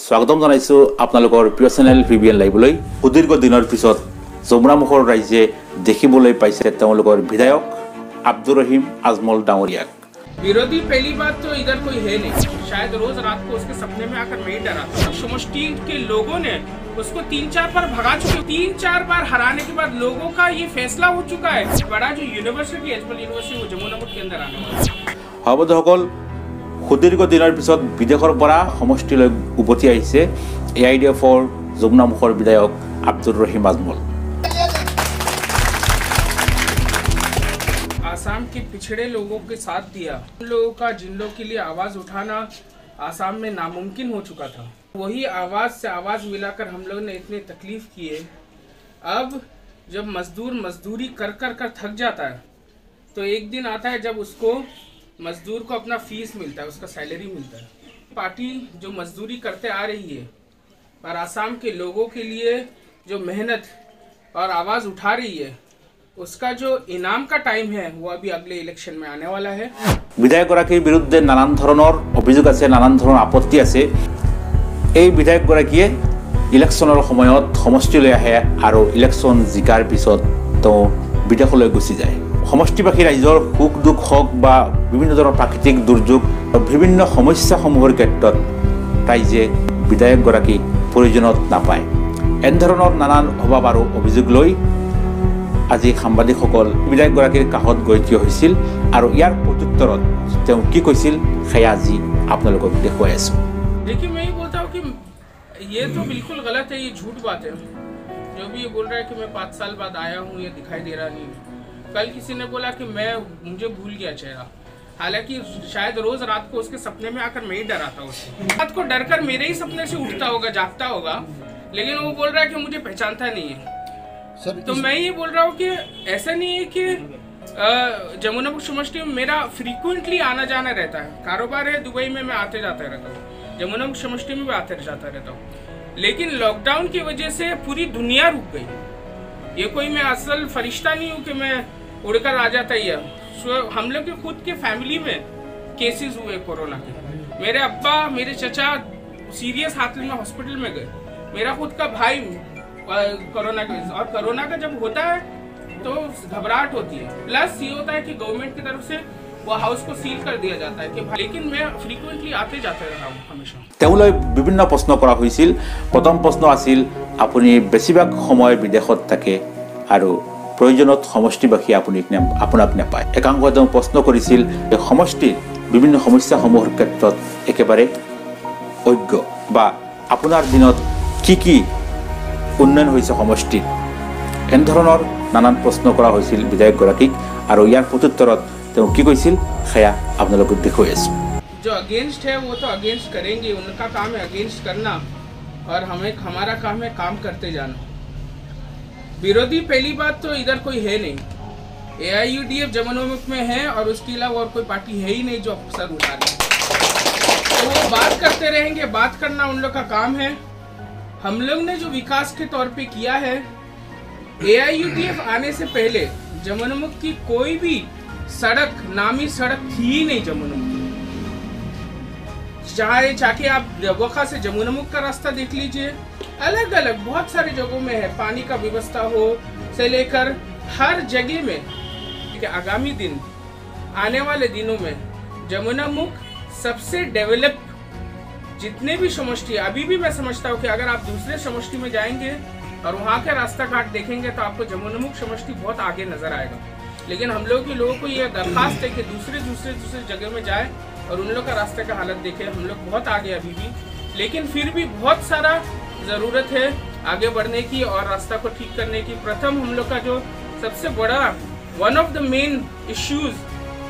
স্বাগতম জানাইছো আপোনালোকৰ প্ৰিয় চেনেল ভিবিএন লাইভলৈ। সুদীৰ্ঘ দিনৰ পিছত যমুনামুখৰ ৰাইজে দেখিবলৈ পাইছে তেওঁলোকৰ বিধায়ক আব্দুর रहीम आजमल डांगरियाक। विरोधी पहली बात तो इधर कोई है नहीं, शायद रोज रात को उसके सपने में आकर मैं ही डरा था। समष्टि के लोगों ने उसको 3-4 बार भगा चुके, 3-4 बार हराने के बाद लोगों का ये फैसला हो चुका है। बड़ा जो यूनिवर्सिटी एजमल यूनिवर्सिटी वो जमुनामुख के अंदर आने वाला है। সভাপতিসকল সুদীৰ্ঘ দিনৰ পিছত বিদেশৰ পৰা সমষ্টিলৈ উভতি আহিছে AIDFৰ যমুনামুখৰ বিধায়ক আব্দুর रहीम आजमल। आसाम के पिछड़े लोगों के साथ दिया, उन लोगों का जिन लोगों के लिए आवाज उठाना आसाम में नामुमकिन हो चुका था, वही आवाज से आवाज मिलाकर हम लोग ने इतनी तकलीफ किए। अब जब मजदूर मजदूरी कर कर कर थक जाता है तो एक दिन आता है जब उसको मजदूर को अपना फीस मिलता है, उसका सैलरी मिलता है। पार्टी जो मजदूरी करते आ रही है और आसाम के लोगों के लिए जो मेहनत और आवाज उठा रही है, उसका जो इनाम का टाइम है वो अभी अगले इलेक्शन में आने वाला है। বিধায়কগৰাকীৰ বিৰুদ্ধে নানান ধৰণৰ অভিযোগ আছে, নানান ধৰণৰ আপত্তি আছে। এই বিধায়কগৰাকীয়ে ইলেকশ্যনৰ সময়ত সমষ্টিলৈ আহে আৰু ইলেকশ্যন জিকাৰ পিছত তেওঁ বিদেশলৈ গুচি যায়। সমষ্টিবাসী ৰাইজৰ সুখ দুখ হওক বা বিভিন্ন ধৰণৰ প্ৰাকৃতিক দুৰ্যোগ বিভিন্ন সমস্যাসমূহৰ ক্ষেত্ৰত ৰাইজে বিধায়কগৰাকীক প্ৰয়োজনত নাপায়। এনেধৰণৰ নানান অভাৱ আৰু অভিযোগ লৈ আজি সাংবাদিকসকল বিধায়কগৰাকীৰ কাষত গৈ থিয় হৈছিল আৰু ইয়াৰ প্ৰত্যুত্তৰত তেওঁ কি কৈছিল সেয়া আজি আপোনালোকক দেখুৱাই আছো। देखिए, मैं ये बोलता हूँ कि ये तो बिल्कुल गलत है, ये झूठ बात है। जो भी ये बोल रहा है कि मैं 5 साल बाद आया हूँ, ये दिखाई दे रहा नहीं है। कल किसी ने बोला कि मुझे भूल गया चेहरा, हालांकि शायद रोज रात को उसके सपने में आकर मैं ही डरा था उससे। रात को डर कर मेरे ही सपने से उठता होगा, जागता होगा, लेकिन वो बोल रहा है कि मुझे पहचानता नहीं है। तो मैं ये बोल रहा हूँ कि ऐसा नहीं है कि जमुनामुख समष्टि में मेरा फ्रीक्वेंटली आना जाना रहता है। कारोबार है, दुबई में मैं आते जाता रहता हूँ, जमुनामुख समष्टि में भी आते जाता रहता हूँ। लेकिन लॉकडाउन की वजह से पूरी दुनिया रुक गई। ये कोई मैं असल फरिश्ता नहीं हूँ कि मैं उड़कर आ जाता ही है। हम लोग के खुद के फैमिली में केसेस हुए कोरोना के। मेरे अब्बा, मेरे चचा सीरियस हालत में हॉस्पिटल में गए, मेरा खुद का भाई कोरोना के। और कोरोना का जब होता है तो घबराहट होती है, प्लस ये होता है कि गवर्नमेंट की तरफ से वो हाउस को सील कर दिया जाता है कि लेकिन मैं फ्रीक्वेंटली आते जाते रहा हूँ हमेशा। তেওঁলৈ বিভিন্ন প্ৰশ্ন কৰা হৈছিল। প্ৰথম প্ৰশ্ন আছিল আপুনি বেছিভাগ সময় বিদেশত থাকে আৰু প্ৰয়োজনত সমষ্টিবাসী আপোনাক নাপায়। একাংশ তেওঁ প্ৰশ্ন কৰিছিল যে সমষ্টিৰ বিভিন্ন সমস্যাসমূহৰ ক্ষেত্ৰত একেবাৰে অজ্ঞ বা আপোনাৰ দিনত কি কি উন্নয়ন হৈছে সমষ্টিত। এনেধৰণৰ নানান প্ৰশ্ন কৰা হৈছিল বিধায়কগৰাকীক আৰু ইয়াৰ প্ৰত্যুত্তৰত তেওঁ কি কৈছিল সেয়া আপোনালোকক দেখুৱাই আছো। जो अगेंस्ट है वो तो अगेंस्ट करेंगे, उनका काम है अगेंस्ट करना और हमारा काम है काम करते जाना। विरोधी पहली बात तो इधर कोई है नहीं, AIUDF जमुनामुख में है और उसके अलावा और कोई पार्टी है ही नहीं जो अफसर उठा रही। तो वो बात करते रहेंगे, बात करना उन लोग का काम है। हम लोग ने जो विकास के तौर पे किया है, AIUDF आने से पहले जमुनामुख की कोई भी सड़क, नामी सड़क थी ही नहीं जमुनामुख। चाहे आप वखा से जमुनामुख का रास्ता देख लीजिए, अलग अलग बहुत सारी जगहों में है, पानी का व्यवस्था हो से लेकर हर जगह में। आगामी दिन, आने वाले दिनों में जमुनामुख सबसे डेवलप जितने भी समष्टि, अभी भी मैं समझता हूँ कि अगर आप दूसरे समष्टि में जाएंगे और वहाँ का रास्ता घाट देखेंगे तो आपको जमुनामुख समष्टि बहुत आगे नजर आएगा। लेकिन हम लोगों को ये दरखास्त है कि दूसरे जगह में जाए और उन लोग का रास्ते का हालत देखे। हम लोग बहुत आगे अभी भी, लेकिन फिर भी बहुत सारा ज़रूरत है आगे बढ़ने की और रास्ता को ठीक करने की। प्रथम हम लोग का जो सबसे बड़ा one of the main issues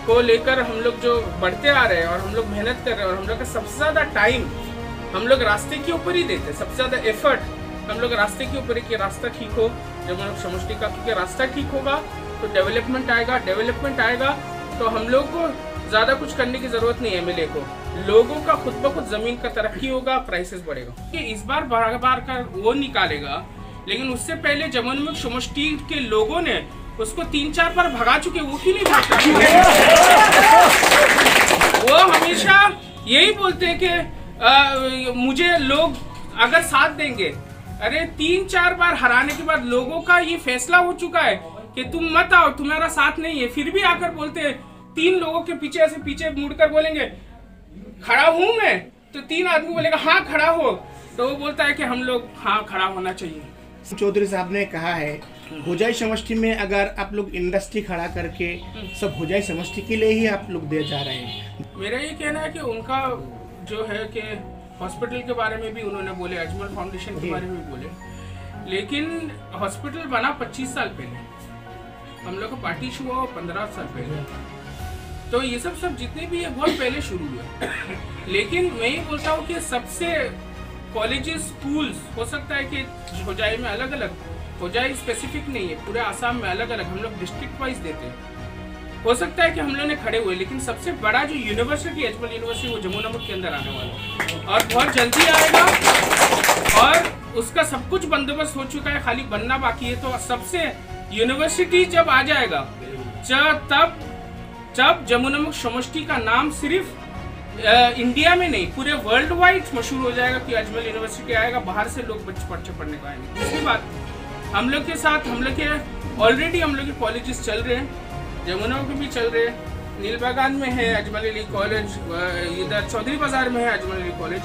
को लेकर हम लोग जो बढ़ते आ रहे हैं और हम लोग मेहनत कर रहे हैं और हम लोग का सबसे ज़्यादा टाइम हम लोग रास्ते के ऊपर ही देते हैं, सबसे ज़्यादा एफर्ट हम लोग रास्ते के ऊपर ही कि रास्ता ठीक हो जब हम समष्टि का, क्योंकि रास्ता ठीक होगा तो डेवलपमेंट आएगा तो हम लोग को ज़्यादा कुछ करने की ज़रूरत नहीं है। MLA को, लोगों का खुद ब खुद ज़मीन का तरक्की होगा, प्राइसेस बढ़ेगा। कि इस बार बार का वो निकालेगा, लेकिन उससे पहले जमुनामुख समष्टि के लोगों ने उसको 3-4 बार भगा चुके, वो क्यों नहीं भागता? वो हमेशा यही बोलते हैं कि मुझे लोग अगर साथ देंगे, अरे 3-4 बार हराने के बाद लोगों का ये फैसला हो चुका है कि तुम मत आओ, तुम्हारा साथ नहीं है, फिर भी आकर बोलते हैं 3 लोगों के पीछे ऐसे पीछे मुड़कर बोलेंगे खड़ा हूं मैं, तो 3 आदमी बोलेगा हाँ खड़ा हो, तो वो बोलता है कि हम लोग हाँ खड़ा होना चाहिए। चौधरी साहब ने कहा है होजाई समष्टि में अगर आप लोग इंडस्ट्री खड़ा करके सब होजाई समष्टि के लिए ही आप लोग दे जा रहे हैं। मेरा ये कहना है कि उनका जो है कि हॉस्पिटल के बारे में भी उन्होंने बोले, अजमल फाउंडेशन के बारे में भी बोले, लेकिन हॉस्पिटल बना 25 साल पहले, हम लोग का पार्टी शुरू हुआ 15 साल पहले, तो ये सब जितने भी है बहुत पहले शुरू हुए। लेकिन मैं ये बोलता हूँ कि सबसे कॉलेजेस स्कूल्स हो सकता है कि होजाई में अलग अलग, होजाई स्पेसिफिक नहीं है, पूरे आसाम में अलग अलग हम लोग डिस्ट्रिक्ट वाइज देते हैं, हो सकता है कि हम लोग ने खड़े हुए, लेकिन सबसे बड़ा जो यूनिवर्सिटी अजमल यूनिवर्सिटी वो जमुना के अंदर आने वाला है और बहुत जल्दी आएगा और उसका सब कुछ बंदोबस्त हो चुका है, खाली बनना बाकी है। तो सबसे यूनिवर्सिटी जब आ जाएगा जब जमुना समष्टि का नाम सिर्फ इंडिया में नहीं पूरे वर्ल्ड वाइड मशहूर हो जाएगा कि अजमल यूनिवर्सिटी आएगा, बाहर से लोग बच्चे पढ़ने को आएंगे। दूसरी बात, हम लोग के साथ हम लोग के ऑलरेडी हम लोग के कॉलेजेस चल रहे हैं, जमुना के भी चल रहे हैं, नीलबागान में है अजमल अली कॉलेज, इधर चौधरी बाजार में है अजमल अली कॉलेज।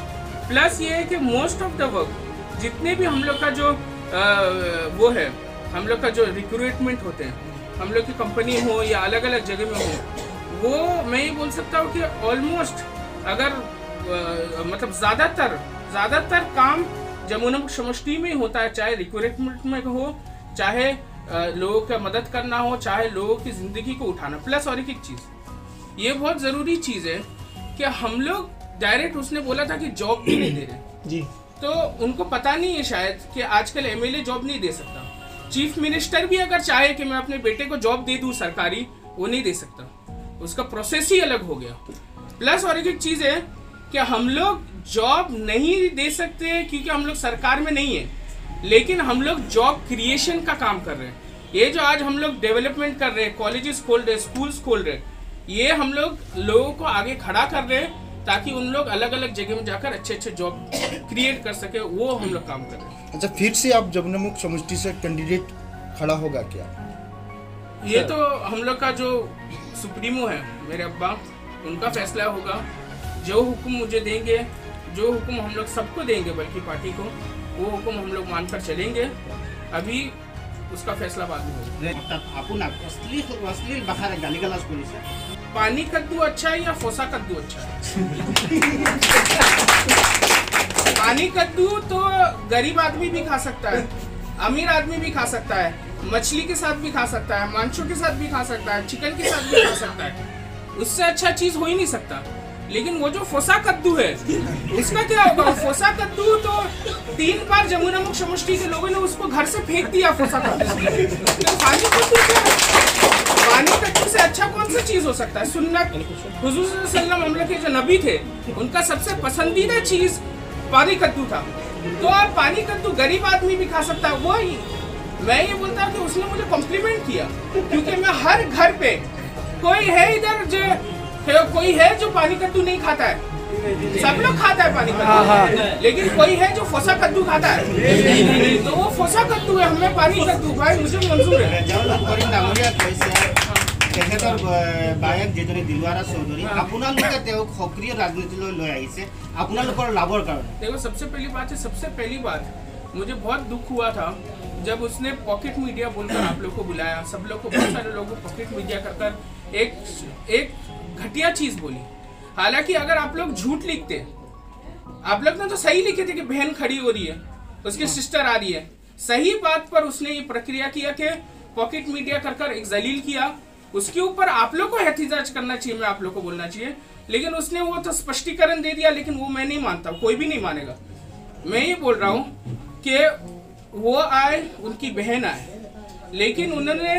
प्लस ये है कि मोस्ट ऑफ द वर्क जितने भी हम लोग का जो वो है, हम लोग का जो रिक्रूटमेंट होते हैं, हम लोग की कंपनी हो या अलग अलग जगह में हो, वो मैं ये बोल सकता हूँ कि ऑलमोस्ट अगर मतलब ज़्यादातर काम जमुना समष्टि में होता है, चाहे रिक्रूटमेंट में हो, चाहे लोगों का मदद करना हो, चाहे लोगों की ज़िंदगी को उठाना। प्लस और एक चीज़, ये बहुत ज़रूरी चीज़ है कि हम लोग डायरेक्ट, उसने बोला था कि जॉब भी नहीं दे रहे जी, तो उनको पता नहीं है शायद कि आजकल एमएलए जॉब नहीं दे सकता, चीफ मिनिस्टर भी अगर चाहे कि मैं अपने बेटे को जॉब दे दूं सरकारी, वो नहीं दे सकता, उसका प्रोसेस ही अलग हो गया। प्लस और एक चीज़ है कि हम लोग जॉब नहीं दे सकते क्योंकि हम लोग सरकार में नहीं है, लेकिन हम लोग जॉब क्रिएशन का काम कर रहे हैं। ये जो आज हम लोग डेवलपमेंट कर रहे हैं, कॉलेजेस खोल रहे हैं, स्कूल्स खोल रहे हैं, ये हम लोग लोगों को आगे खड़ा कर रहे हैं ताकि उन लोग अलग अलग जगह में जाकर अच्छे जॉब क्रिएट कर सके, वो हम लोग काम कर रहे हैं। अच्छा, फिर से आप जमुना समष्टि से कैंडिडेट खड़ा होगा क्या? ये तो हम लोग का जो सुप्रीमो है मेरे अब्बा, उनका फैसला होगा। जो हुक्म मुझे देंगे, जो हुक्म हम लोग सबको देंगे बल्कि पार्टी को, वो हुक्म हम लोग मानकर चलेंगे। अभी उसका फैसला बाद में होगा। पानी कद्दू अच्छा है या फोसा कद्दू अच्छा है? पानी कद्दू तो गरीब आदमी भी खा सकता है, अमीर आदमी भी खा सकता है, मछली के साथ भी खा सकता है, मांसों के साथ भी खा सकता है, चिकन के साथ भी खा सकता है, उससे अच्छा चीज हो ही नहीं सकता। लेकिन वो जो फोसा कद्दू है उसका क्या होगा? फोसा कद्दू तो 3 बार जमुना समष्टि के लोगों ने उसको घर से फेंक दिया फोसा कद्दू। तो पानी कद्दू क्या है? पानी कद्दू से अच्छा कौन सा चीज हो सकता है? सुन्नत हुजूर सल्लल्लाहु अलैहि वसल्लम हम लोग के जो नबी थे, उनका सबसे पसंदीदा चीज पानी कद्दू था। तो आप पानी कद्दू गरीब आदमी भी खा सकता है। वही मैं ये बोलता हूँ कि उसने मुझे कॉम्प्लीमेंट किया, क्योंकि मैं हर घर पे कोई है इधर जो कोई है जो पानी कद्दू नहीं खाता है, सब लोग खाता है पानी कद्दू, लेकिन कोई है जो फोसा कद्दू खाता है, तो वो फोसा कद्दू है, हमें पानी कद्दू भाई मुझे मंजूर है। তেখেতৰ বায়েক যেজনী দিলৱাৰা চৌধুৰী, আপোনালোকে তেওঁক সক্ৰিয় ৰাজনীতিলৈ লৈ আহিছে আপোনালোকৰ লাভৰ কাৰণে। देखो, सबसे पहली बात मुझे बहुत दुख हुआ था जब उसने पॉकेट मीडिया बोलकर आप लोग को बुलाया, सब लोग को, बहुत सारे लोगों को पॉकेट मीडिया कर एक घटिया चीज बोली। हालांकि अगर आप लोग झूठ लिखते, आप लोग ने तो सही लिखे थे कि बहन खड़ी हो रही है, उसकी सिस्टर आ रही है, सही बात पर उसने ये प्रक्रिया किया कि पॉकेट मीडिया कर एक जलील किया। उसके ऊपर आप लोग को एहतिजाज करना चाहिए, मैं आप लोग को बोलना चाहिए, लेकिन उसने वो तो स्पष्टीकरण दे दिया, लेकिन वो मैं नहीं मानता, कोई भी नहीं मानेगा। मैं ये बोल रहा हूँ कि वो आए, उनकी बहन आए, लेकिन उन्होंने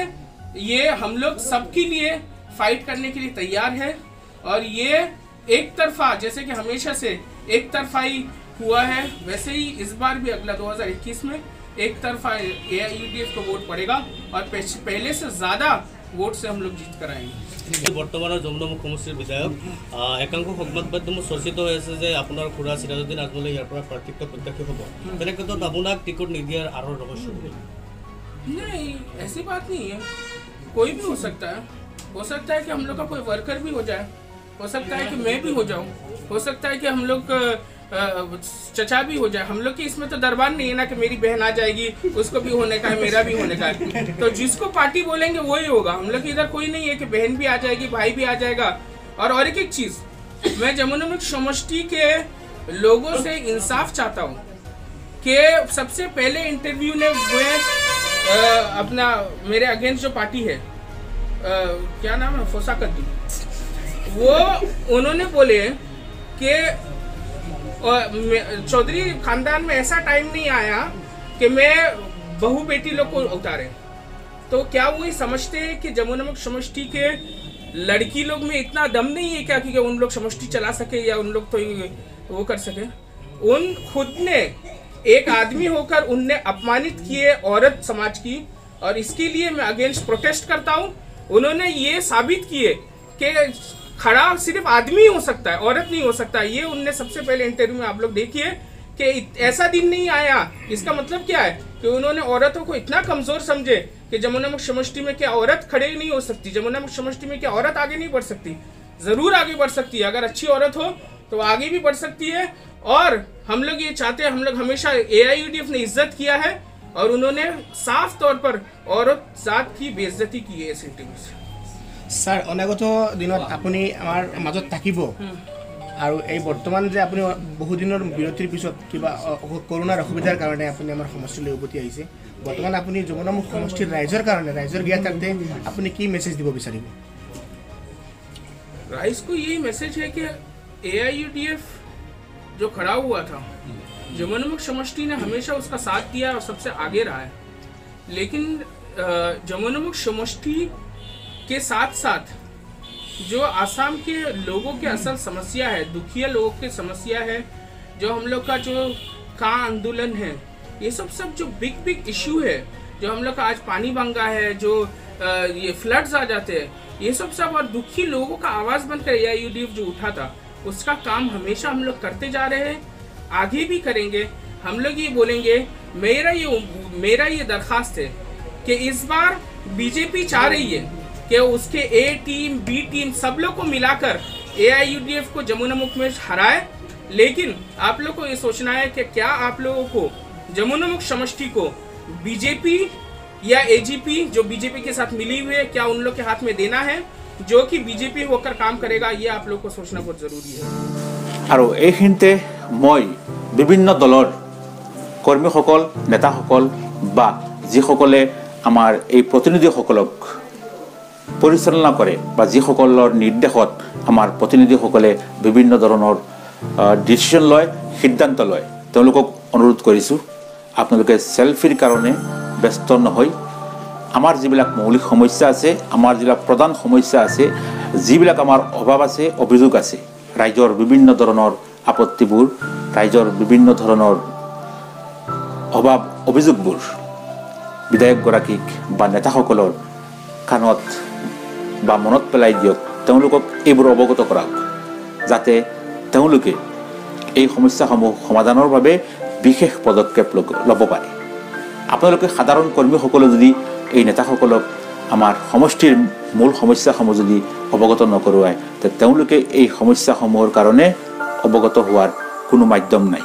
ये हम लोग सबके लिए फाइट करने के लिए तैयार है, और ये एक तरफा, जैसे कि हमेशा से एक तरफा ही हुआ है, वैसे ही इस बार भी अगला 2021 में एक तरफा AIUDF को वोट पड़ेगा, और पहले से ज़्यादा वोट से हम लोग जीत कर आएंगे। बर्तमान जमुनामुख समष्टिर विधायक एकांश संबाद माध्यम चर्चित हो आपोनार खुरा सिराजुद्दीन आजमले यार प्रार्थित्व प्रत्याशित हम तेने क्षेत्र आपनाक टिकट निदियार आरो रहस्य नहीं, ऐसी बात नहीं है, कोई भी हो सकता है। हो सकता है कि हम लोग का कोई वर्कर भी हो जाए, हो सकता है कि मैं भी हो जाऊं, हो सकता है कि हम लोग चचा भी हो जाए। हम लोग की इसमें तो दरबार नहीं है ना कि मेरी बहन आ जाएगी, उसको भी होने का है, मेरा भी होने का है। तो जिसको पार्टी बोलेंगे वही होगा। हम लोग इधर कोई नहीं है कि बहन भी आ जाएगी, भाई भी आ जाएगा। और एक चीज, मैं जमुनामुख समष्टि के लोगों से इंसाफ चाहता हूँ कि सबसे पहले इंटरव्यू ने अपना मेरे अगेंस्ट जो पार्टी है, क्या नाम है, फोसा कद्दू, वो उन्होंने बोले कि चौधरी खानदान में ऐसा टाइम नहीं आया कि मैं बहू बेटी लोग को उतारे। तो क्या वो समझते हैं कि जमुनामुख समष्टि के लड़की लोग में इतना दम नहीं है क्या कि उन लोग समष्टि चला सके या उन लोग तो वो कर सके? उन खुद ने एक आदमी होकर उनने अपमानित किए औरत समाज की, और इसके लिए मैं अगेंस्ट प्रोटेस्ट करता हूँ। उन्होंने ये साबित किए कि खड़ा सिर्फ आदमी हो सकता है, औरत नहीं हो सकता। ये उनने सबसे पहले इंटरव्यू में आप लोग देखिए कि ऐसा दिन नहीं आया। इसका मतलब क्या है कि उन्होंने औरतों को इतना कमजोर समझे कि जमुनामुख समष्टि में क्या औरत खड़े नहीं हो सकती, जमुनामुख समष्टि में क्या औरत आगे नहीं बढ़ सकती? जरूर आगे बढ़ सकती है। अगर अच्छी औरत हो तो आगे भी बढ़ सकती है। और हम लोग ये चाहते हैं, हम लोग हमेशा AIUDF ने इज्जत किया है और उन्होंने साफ तौर पर औरत जात की बेइज्जती की है इस इंटरव्यू से। सर अनागत दिनत आपुनि आमार মাজত থাকিব আৰু এই বৰ্তমান যে আপুনি বহু দিনৰ বিৰতিৰ পিছত কিবা কৰোনাৰ অসুবিধাৰ কাৰণে আপুনি আমাৰ সমষ্টিলৈ উভতি আহিছে, বৰ্তমান আপুনি জमुनामुख সমষ্টিৰ ৰাইজৰ কাৰণে ৰাইজৰ জ্ঞাতাৰ্থে আপুনি কি মেছেজ দিব বিচাৰিব? राइस को यही मैसेज है कि AIUDF जो खड़ा हुआ था, जमुनामुख समष्टि ने हमेशा उसका साथ दिया और सबसे आगे रहा है। लेकिन जमुनामुख समष्टि के साथ साथ जो आसाम के लोगों के असल समस्या है, दुखिया लोगों की समस्या है, जो हम लोग का जो आंदोलन है, ये सब जो बिग इश्यू है, जो हम लोग का आज पानी बंगा है, जो ये फ्लड्स आ जाते हैं, ये सब और दुखी लोगों का आवाज़ बनकर AIUDF जो उठा था, उसका काम हमेशा हम लोग करते जा रहे हैं, आगे भी करेंगे। हम लोग ये बोलेंगे, मेरा ये दरख्वास्त है कि इस बार बीजेपी चाह रही है कि उसके A टीम B टीम सब लोग को मिलाकर AIUDF को जमुनामुख में हराए। लेकिन आप लोग को ये सोचना है कि क्या आप लोगों को जमुनामुख समष्टि को बीजेपी या AGP जो बीजेपी के साथ मिली हुई है, क्या उन लोग के हाथ में देना है जो कि बीजेपी होकर काम करेगा? ये आप लोग को सोचना बहुत जरूरी है। আৰু এইখিনিতে মই বিভিন্ন দলৰ কৰ্মীসকল, নেতাসকল বা যিসকলে আমাৰ এই প্ৰতিনিধিসকলক পৰিচালনা কৰে বা যিসকলৰ নিৰ্দেশত আমাৰ প্ৰতিনিধিসকলে বিভিন্ন ধৰণৰ ডিচিশ্যন লয়, সিদ্ধান্ত লয়, তেওঁলোকক অনুৰোধ কৰিছোঁ আপোনালোকে সেলফিৰ কাৰণে ব্যস্ত নহয়। আমাৰ যিবিলাক মৌলিক সমস্যা আছে, আমাৰ যিবিলাক প্ৰধান সমস্যা আছে, যিবিলাক আমাৰ অভাৱ আছে, অভিযোগ আছে, ৰাইজৰ বিভিন্ন ধৰণৰ আপত্তিবোৰ, ৰাইজৰ বিভিন্ন ধৰণৰ অভাৱ অভিযোগবোৰ বিধায়কগৰাকীক বা নেতাসকলৰ কাণত বা মনত পেলাই দিয়ক, তেওঁলোকক এইবোৰ অৱগত কৰাওক, যাতে তেওঁলোকে এই সমস্যাসমূহ সমাধানৰ বাবে বিশেষ পদক্ষেপ ল'ব পাৰে। আপোনালোকে সাধাৰণ কৰ্মীসকলে যদি এই নেতাসকলক আমাৰ সমষ্টিৰ মূল সমস্যাসমূহ যদি অৱগত নকৰোৱায়, তেওঁলোকে এই সমস্যাসমূহৰ কাৰণে অৱগত হোৱাৰ কোনো মাধ্যম নাই।